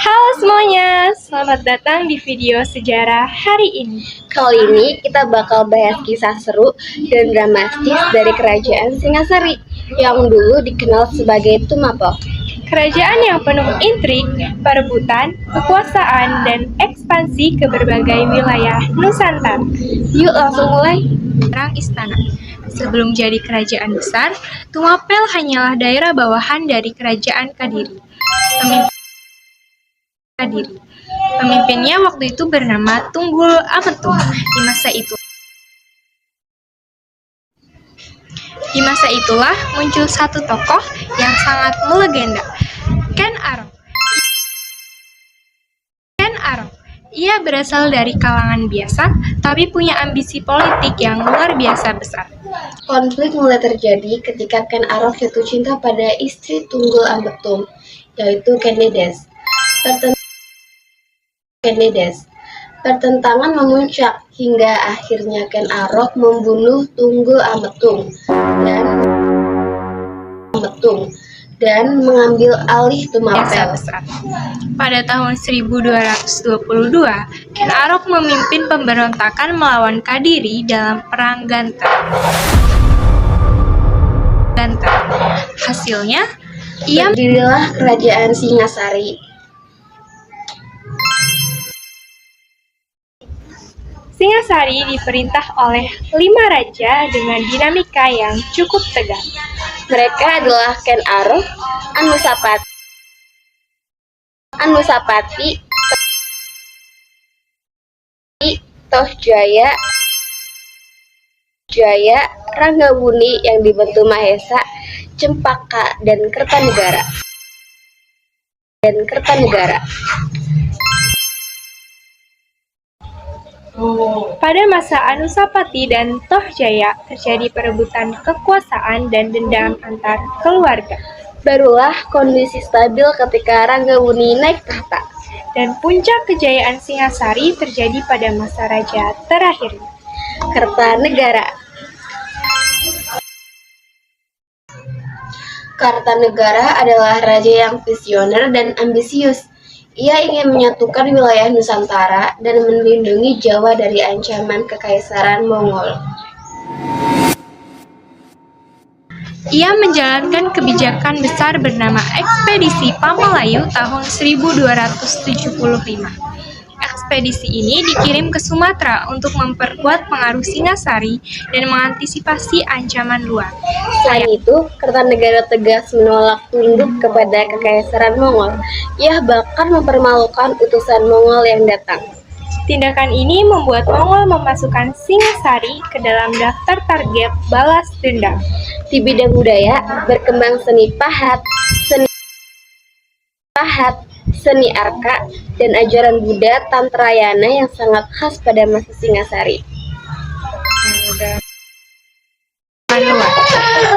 Halo semuanya, selamat datang di video sejarah hari ini. Kali ini kita bakal bahas kisah seru dan dramatis dari Kerajaan Singasari yang dulu dikenal sebagai Tumapel. Kerajaan yang penuh intrik, perebutan, kekuasaan, dan ekspansi ke berbagai wilayah Nusantara. Yuk langsung mulai. Perang Istana. Sebelum jadi kerajaan besar, Tumapel hanyalah daerah bawahan dari Kerajaan Kadiri. Pemimpinnya waktu itu bernama Tunggul Ametung. Di masa itulah muncul satu tokoh yang sangat melegenda, Ken Arok. Ia berasal dari kalangan biasa, tapi punya ambisi politik yang luar biasa besar. Konflik mulai terjadi ketika Ken Arok jatuh cinta pada istri Tunggul Ametung, yaitu Kendedes. Pertentangan memuncak hingga akhirnya Ken Arok membunuh Tunggul Ametung dan mengambil alih Tumapel. Pada tahun 1222, Ken Arok memimpin pemberontakan melawan Kadiri dalam Perang Ganter. Hasilnya, berdirilah Kerajaan Singasari. Singasari diperintah oleh 5 raja dengan dinamika yang cukup tegang. Mereka adalah Ken Arok, Anusapati, Tohjaya, Ranggabuni yang dibantu Mahesa, Cempaka, dan Kertanegara. Pada masa Anusapati dan Tohjaya terjadi perebutan kekuasaan dan dendam antar keluarga. Barulah kondisi stabil ketika Ranggabuni naik tahta. Dan puncak kejayaan Singasari terjadi pada masa raja terakhirnya, Kartanegara adalah raja yang visioner dan ambisius. Ia ingin menyatukan wilayah Nusantara dan melindungi Jawa dari ancaman kekaisaran Mongol. Ia menjalankan kebijakan besar bernama Ekspedisi Pamalayu tahun 1275. Ekspedisi ini dikirim ke Sumatera untuk memperkuat pengaruh Singasari dan mengantisipasi ancaman luar. Selain itu, Kertanegara tegas menolak tunduk kepada kekaisaran Mongol. Ia bahkan mempermalukan utusan Mongol yang datang. Tindakan ini membuat Mongol memasukkan Singasari ke dalam daftar target balas dendam. Di bidang budaya, berkembang seni pahat, seni arka, dan ajaran Buddha Tantrayana yang sangat khas pada masa Singasari.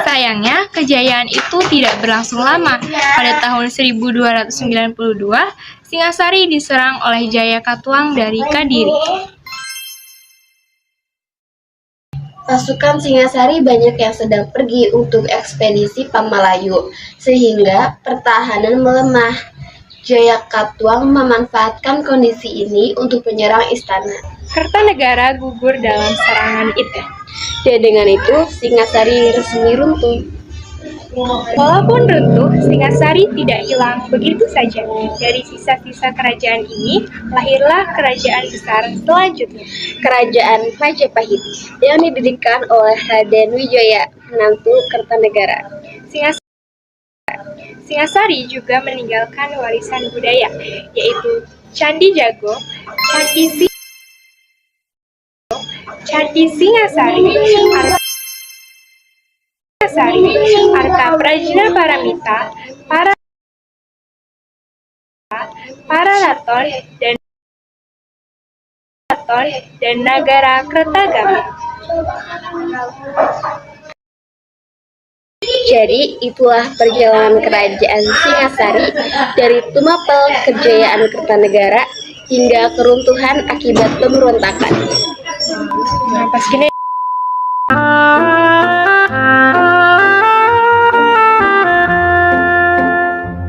Sayangnya, kejayaan itu tidak berlangsung lama. Pada tahun 1292, Singasari diserang oleh Jayakatwang dari Kadiri. Pasukan Singasari banyak yang sedang pergi untuk ekspedisi Pamalayu, sehingga pertahanan melemah. Jayakatwang memanfaatkan kondisi ini untuk menyerang istana. Kertanegara gugur dalam serangan itu. Dan dengan itu, Singasari resmi runtuh. Walaupun runtuh, Singasari tidak hilang begitu saja. Dari sisa-sisa kerajaan ini, lahirlah kerajaan besar selanjutnya, Kerajaan Majapahit, yang didirikan oleh Raden Wijaya, menantu Kertanegara. Singasari juga meninggalkan warisan budaya, yaitu Candi Jago, Candi Singasari, Arka Prajna Paramita, Pararaton, dan Nagara Kertagama. Jadi, itulah perjalanan kerajaan Singasari dari Tumapel kejayaan Kertanegara hingga keruntuhan akibat pemberontakan.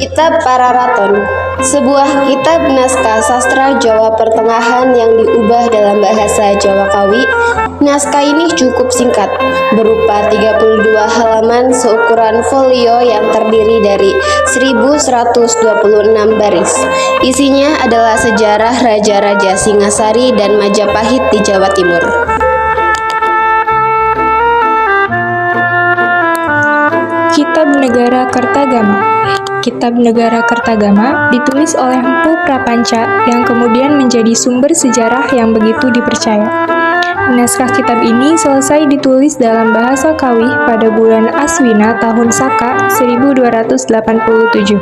Kitab Pararaton. sebuah kitab naskah sastra Jawa Pertengahan yang diubah dalam bahasa Jawa Kawi. Naskah ini cukup singkat, berupa 32 halaman seukuran folio yang terdiri dari 1126 baris. Isinya adalah sejarah Raja-Raja Singasari dan Majapahit di Jawa Timur. Kitab Negara Kertagama. Kitab Negara Kertagama ditulis oleh Empu Prapanca yang kemudian menjadi sumber sejarah yang begitu dipercaya. Naskah kitab ini selesai ditulis dalam bahasa Kawi pada bulan Aswina tahun Saka 1287.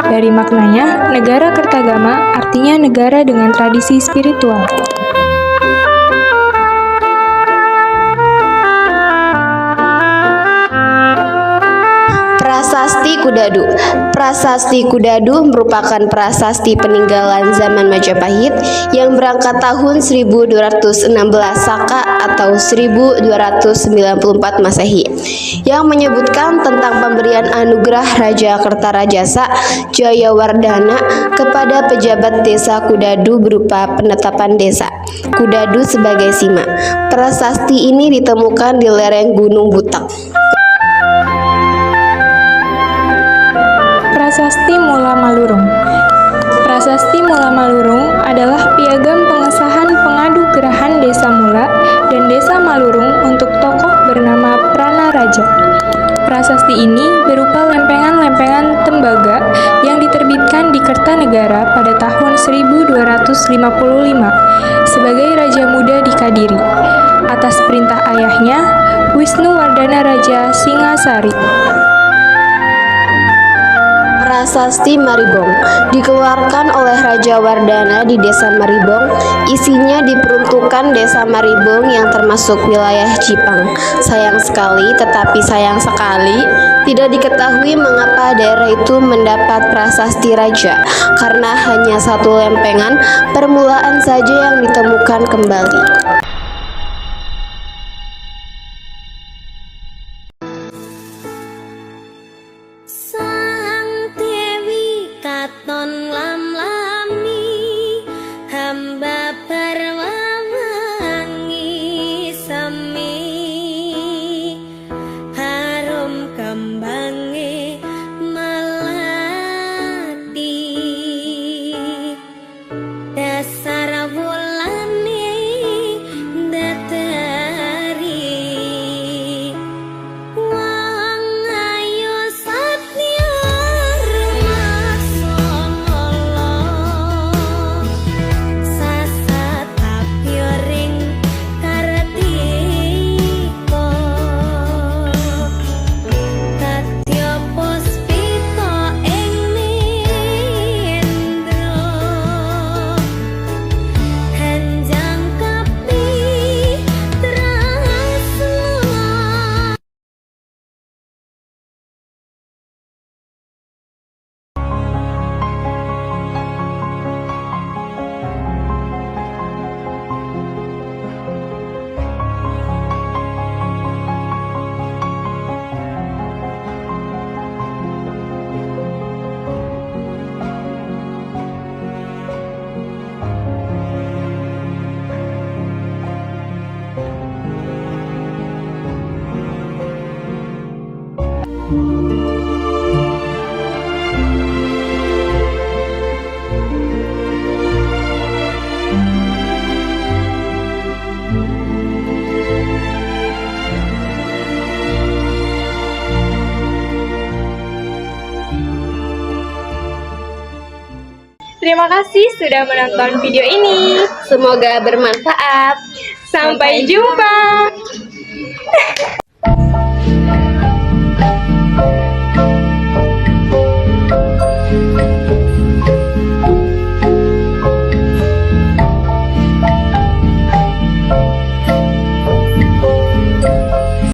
Dari maknanya, negara Kertagama artinya negara dengan tradisi spiritual. Prasasti Kudadu. Prasasti Kudadu merupakan prasasti peninggalan zaman Majapahit yang berangkat tahun 1216 Saka atau 1294 Masehi, yang menyebutkan tentang pemberian anugerah Raja Kertarajasa Jayawardhana kepada pejabat desa Kudadu berupa penetapan desa Kudadu sebagai sima. Prasasti ini ditemukan di lereng Gunung Butak. Prasasti Mula Malurung. Prasasti Mula Malurung adalah piagam pengesahan pengadu gerahan Desa Mula dan Desa Malurung untuk tokoh bernama Prana Raja. Prasasti ini berupa lempengan-lempengan tembaga yang diterbitkan di Kertanegara pada tahun 1255 sebagai Raja Muda di Kadiri atas perintah ayahnya Wisnuwardana Raja Singasari. Prasasti Maribong dikeluarkan oleh Raja Wardana di Desa Maribong. Isinya diperuntukkan Desa Maribong yang termasuk wilayah Jipang. Sayang sekali, tetapi sayang sekali tidak diketahui mengapa daerah itu mendapat prasasti raja, karena hanya satu lempengan permulaan saja yang ditemukan kembali. Katon lam-lami hamba perwawangi semi harum kembange melati dasar wulane datari wong ayu satya Terima kasih sudah menonton video ini. Semoga bermanfaat. Sampai jumpa.